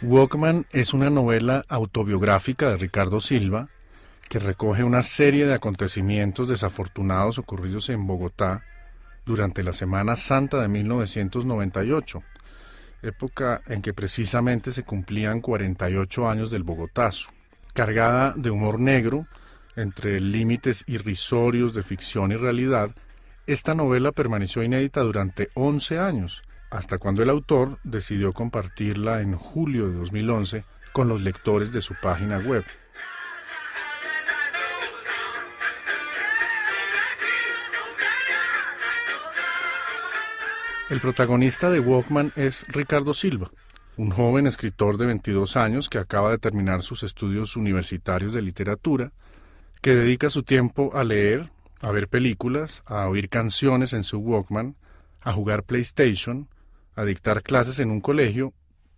Walkman es una novela autobiográfica de Ricardo Silva que recoge una serie de acontecimientos desafortunados ocurridos en Bogotá durante la Semana Santa de 1998, época en que precisamente se cumplían 48 años del Bogotazo. Cargada de humor negro, entre límites irrisorios de ficción y realidad, esta novela permaneció inédita durante 11 años, hasta cuando el autor decidió compartirla en julio de 2011 con los lectores de su página web. El protagonista de Walkman es Ricardo Silva, un joven escritor de 22 años que acaba de terminar sus estudios universitarios de literatura, que dedica su tiempo a leer, a ver películas, a oír canciones en su Walkman, a jugar PlayStation, a dictar clases en un colegio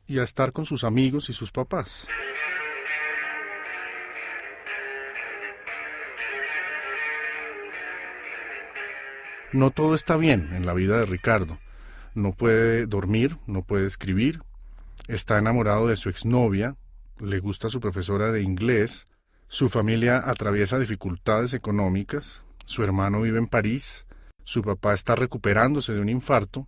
y a estar con sus amigos y sus papás. No todo está bien en la vida de Ricardo. No puede dormir, no puede escribir, está enamorado de su exnovia, le gusta su profesora de inglés, su familia atraviesa dificultades económicas, su hermano vive en París, su papá está recuperándose de un infarto.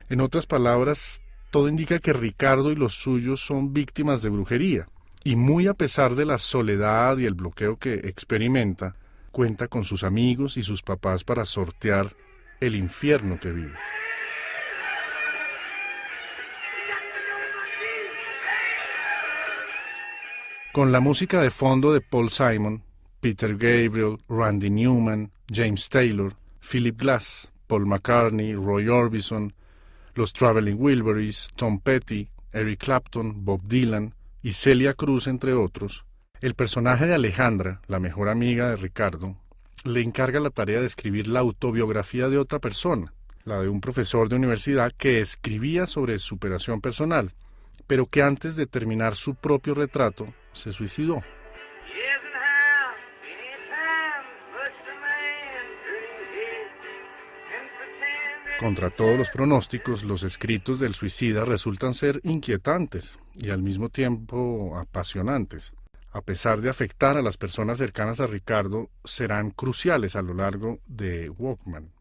En otras palabras, todo indica que Ricardo y los suyos son víctimas de brujería, y muy a pesar de la soledad y el bloqueo que experimenta, cuenta con sus amigos y sus papás para sortear el infierno que vive. Con la música de fondo de Paul Simon, Peter Gabriel, Randy Newman, James Taylor, Philip Glass, Paul McCartney, Roy Orbison, los Traveling Wilburys, Tom Petty, Eric Clapton, Bob Dylan y Celia Cruz, entre otros, el personaje de Alejandra, la mejor amiga de Ricardo, le encarga la tarea de escribir la autobiografía de otra persona, la de un profesor de universidad que escribía sobre superación personal, pero que antes de terminar su propio retrato se suicidó. Contra todos los pronósticos, los escritos del suicida resultan ser inquietantes y al mismo tiempo apasionantes. A pesar de afectar a las personas cercanas a Ricardo, serán cruciales a lo largo de Walkman.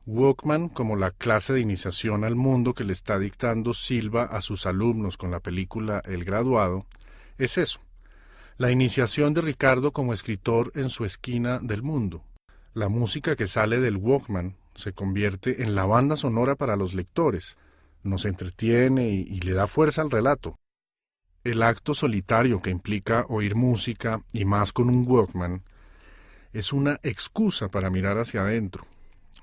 Walkman, como la clase de iniciación al mundo que le está dictando Silva a sus alumnos con la película El Graduado, es eso, la iniciación de Ricardo como escritor en su esquina del mundo. La música que sale del Walkman se convierte en la banda sonora para los lectores, nos entretiene y le da fuerza al relato. El acto solitario que implica oír música, y más con un Walkman, es una excusa para mirar hacia adentro.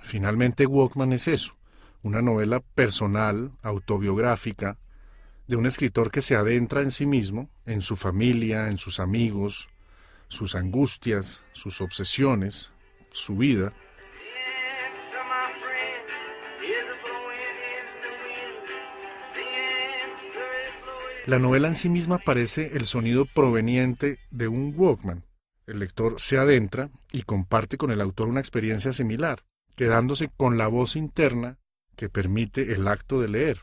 Finalmente, Walkman es eso, una novela personal, autobiográfica, de un escritor que se adentra en sí mismo, en su familia, en sus amigos, sus angustias, sus obsesiones, su vida. La novela en sí misma parece el sonido proveniente de un Walkman. El lector se adentra y comparte con el autor una experiencia similar, quedándose con la voz interna que permite el acto de leer.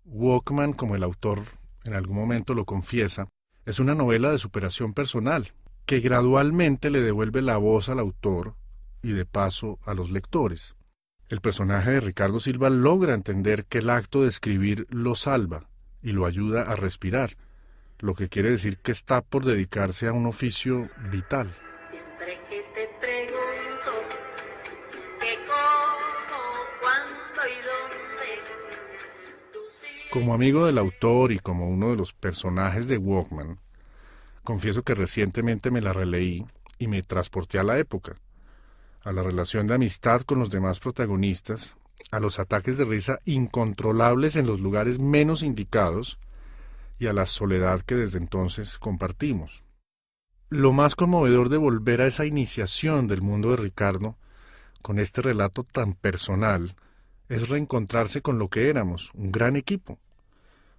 Walkman, como el autor en algún momento lo confiesa, es una novela de superación personal, que gradualmente le devuelve la voz al autor y de paso a los lectores. El personaje de Ricardo Silva logra entender que el acto de escribir lo salva y lo ayuda a respirar, lo que quiere decir que está por dedicarse a un oficio vital. Siempre que te pregunto que cómo, cuándo y dónde, tú sigues. Como amigo del autor y como uno de los personajes de Walkman, confieso que recientemente me la releí y me transporté a la época, a la relación de amistad con los demás protagonistas, a los ataques de risa incontrolables en los lugares menos indicados y a la soledad que desde entonces compartimos. Lo más conmovedor de volver a esa iniciación del mundo de Ricardo, con este relato tan personal, es reencontrarse con lo que éramos, un gran equipo.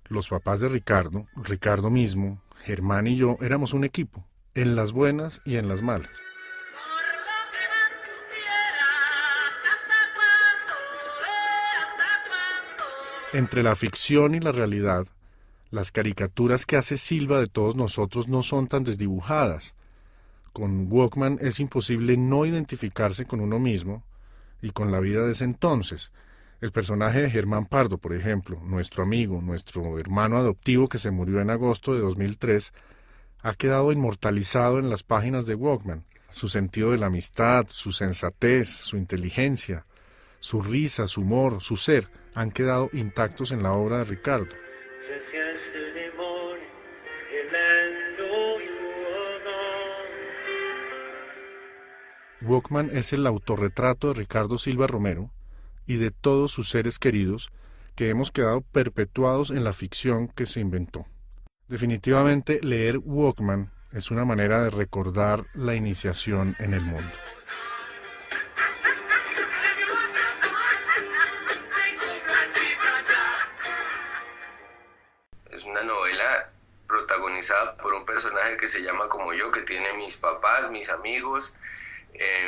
Los papás de Ricardo, Ricardo mismo, Germán y yo éramos un equipo, en las buenas y en las malas. Entre la ficción y la realidad, Las caricaturas que hace Silva de todos nosotros no son tan desdibujadas. Con Walkman es imposible no identificarse con uno mismo y con la vida de ese entonces. El personaje de Germán Pardo, por ejemplo, nuestro amigo, nuestro hermano adoptivo que se murió en agosto de 2003, ha quedado inmortalizado en las páginas de Walkman. Su sentido de la amistad, su sensatez, su inteligencia, su risa, su humor, su ser, han quedado intactos en la obra de Ricardo. Walkman es el autorretrato de Ricardo Silva Romero y de todos sus seres queridos que hemos quedado perpetuados en la ficción que se inventó. Definitivamente, leer Walkman es una manera de recordar la iniciación en el mundo. Es una novela protagonizada por un personaje que se llama como yo, que tiene mis papás, mis amigos,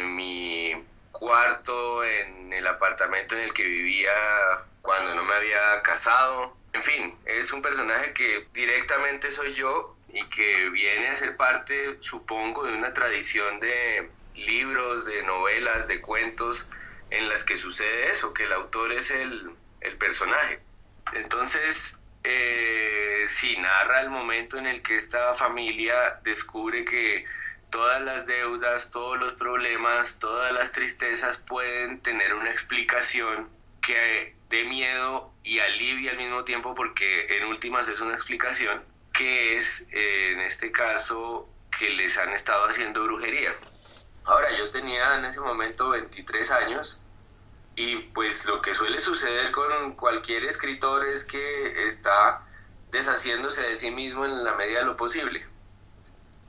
mi cuarto en el apartamento en el que vivía cuando no me había casado. En fin, es un personaje que directamente soy yo y que viene a ser parte, supongo, de una tradición de libros, de novelas, de cuentos en las que sucede eso, que el autor es el personaje. Entonces, sí, narra el momento en el que esta familia descubre que todas las deudas, todos los problemas, todas las tristezas pueden tener una explicación que dé miedo y alivia al mismo tiempo, porque en últimas es una explicación, que es, en este caso, que les han estado haciendo brujería. Ahora, yo tenía en ese momento 23 años y pues lo que suele suceder con cualquier escritor es que está deshaciéndose de sí mismo en la medida de lo posible.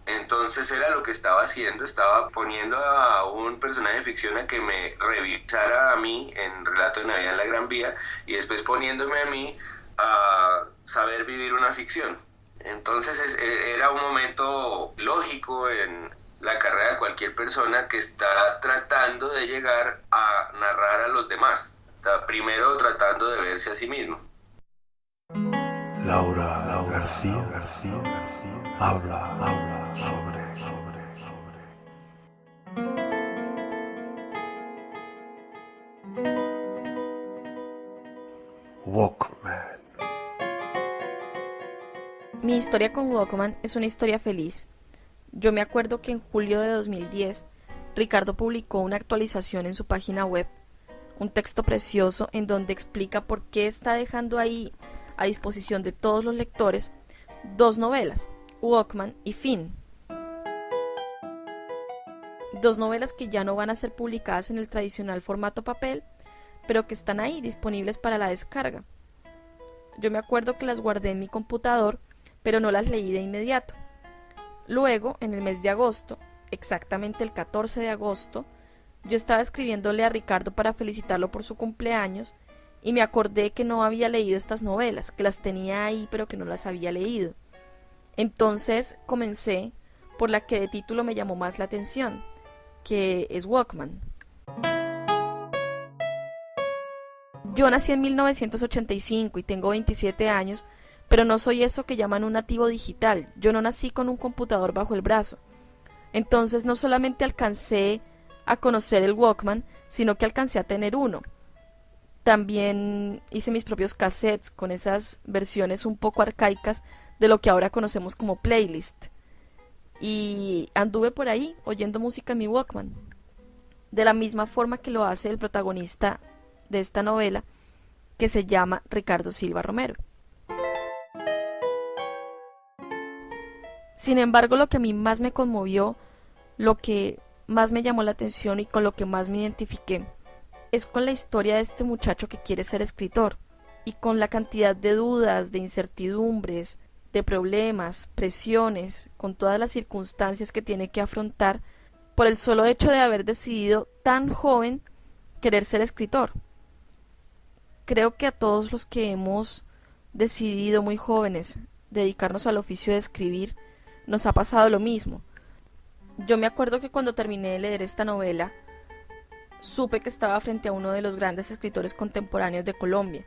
Entonces era lo que estaba haciendo, estaba poniendo a un personaje de ficción a que me revisara a mí en Relato de Navidad en la Gran Vía y después poniéndome a mí a saber vivir una ficción. Entonces era un momento lógico en la carrera de cualquier persona que está tratando de llegar a narrar a los demás. Está primero tratando de verse a sí mismo. Laura García habla sobre. Walkman. Mi historia con Walkman es una historia feliz. Yo me acuerdo que en julio de 2010, Ricardo publicó una actualización en su página web, un texto precioso en donde explica por qué está dejando ahí a disposición de todos los lectores 2 novelas, Walkman y Fin. 2 novelas que ya no van a ser publicadas en el tradicional formato papel, pero que están ahí disponibles para la descarga. Yo me acuerdo que las guardé en mi computador, pero no las leí de inmediato. Luego, en el mes de agosto, exactamente el 14 de agosto, yo estaba escribiéndole a Ricardo para felicitarlo por su cumpleaños y me acordé que no había leído estas novelas, que las tenía ahí pero que no las había leído. Entonces comencé por la que de título me llamó más la atención, que es Walkman. Yo nací en 1985 y tengo 27 años, pero no soy eso que llaman un nativo digital. Yo no nací con un computador bajo el brazo. Entonces no solamente alcancé a conocer el Walkman, sino que alcancé a tener uno. También hice mis propios cassettes con esas versiones un poco arcaicas de lo que ahora conocemos como playlist. Y anduve por ahí oyendo música en mi Walkman, de la misma forma que lo hace el protagonista de esta novela, que se llama Ricardo Silva Romero. Sin embargo, lo que a mí más me conmovió, lo que más me llamó la atención y con lo que más me identifiqué, es con la historia de este muchacho que quiere ser escritor, y con la cantidad de dudas, de incertidumbres, de problemas, presiones, con todas las circunstancias que tiene que afrontar por el solo hecho de haber decidido tan joven querer ser escritor. Creo que a todos los que hemos decidido muy jóvenes dedicarnos al oficio de escribir, nos ha pasado lo mismo. Yo me acuerdo que cuando terminé de leer esta novela, supe que estaba frente a uno de los grandes escritores contemporáneos de Colombia.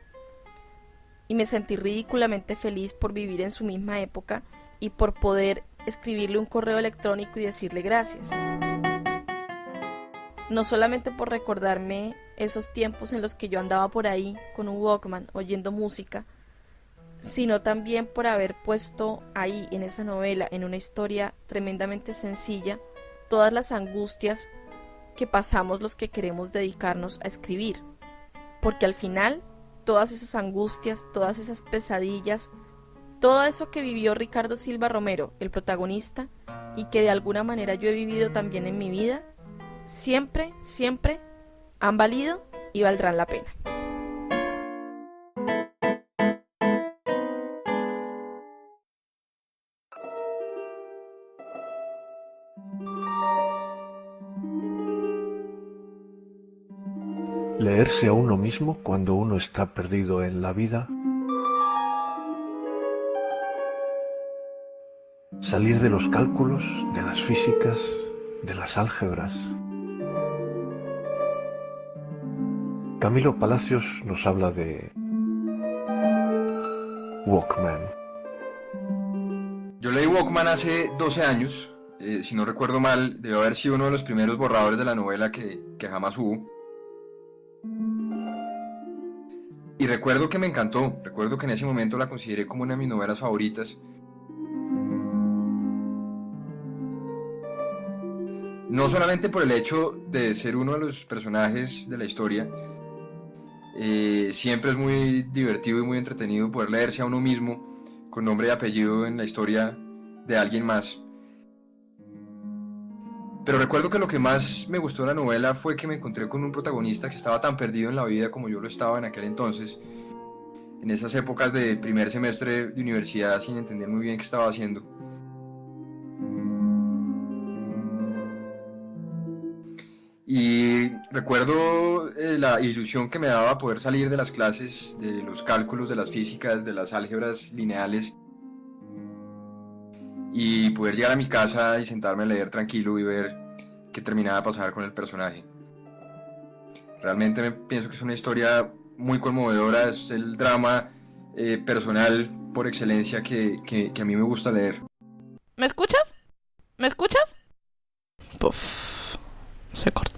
y me sentí ridículamente feliz por vivir en su misma época y por poder escribirle un correo electrónico y decirle gracias. No solamente por recordarme esos tiempos en los que yo andaba por ahí con un Walkman oyendo música, sino también por haber puesto ahí en esa novela, en una historia tremendamente sencilla, todas las angustias que pasamos los que queremos dedicarnos a escribir. Porque al final, todas esas angustias, todas esas pesadillas, todo eso que vivió Ricardo Silva Romero, el protagonista, y que de alguna manera yo he vivido también en mi vida, siempre, siempre han valido y valdrán la pena. Leerse a uno mismo cuando uno está perdido en la vida. Salir de los cálculos, de las físicas, de las álgebras. Camilo Palacios nos habla de Walkman. Yo leí Walkman hace 12 años, si no recuerdo mal, debió haber sido uno de los primeros borradores de la novela que jamás hubo. Y recuerdo que me encantó, recuerdo que en ese momento la consideré como una de mis novelas favoritas. No solamente por el hecho de ser uno de los personajes de la historia, siempre es muy divertido y muy entretenido poder leerse a uno mismo con nombre y apellido en la historia de alguien más. Pero recuerdo que lo que más me gustó de la novela fue que me encontré con un protagonista que estaba tan perdido en la vida como yo lo estaba en aquel entonces, en esas épocas de primer semestre de universidad sin entender muy bien qué estaba haciendo. Y recuerdo la ilusión que me daba poder salir de las clases, de los cálculos, de las físicas, de las álgebras lineales, y poder llegar a mi casa y sentarme a leer tranquilo y ver qué terminaba de pasar con el personaje. Realmente pienso que es una historia muy conmovedora, es el drama personal por excelencia que a mí me gusta leer. ¿Me escuchas? ¿Me escuchas? Puf, se cortó.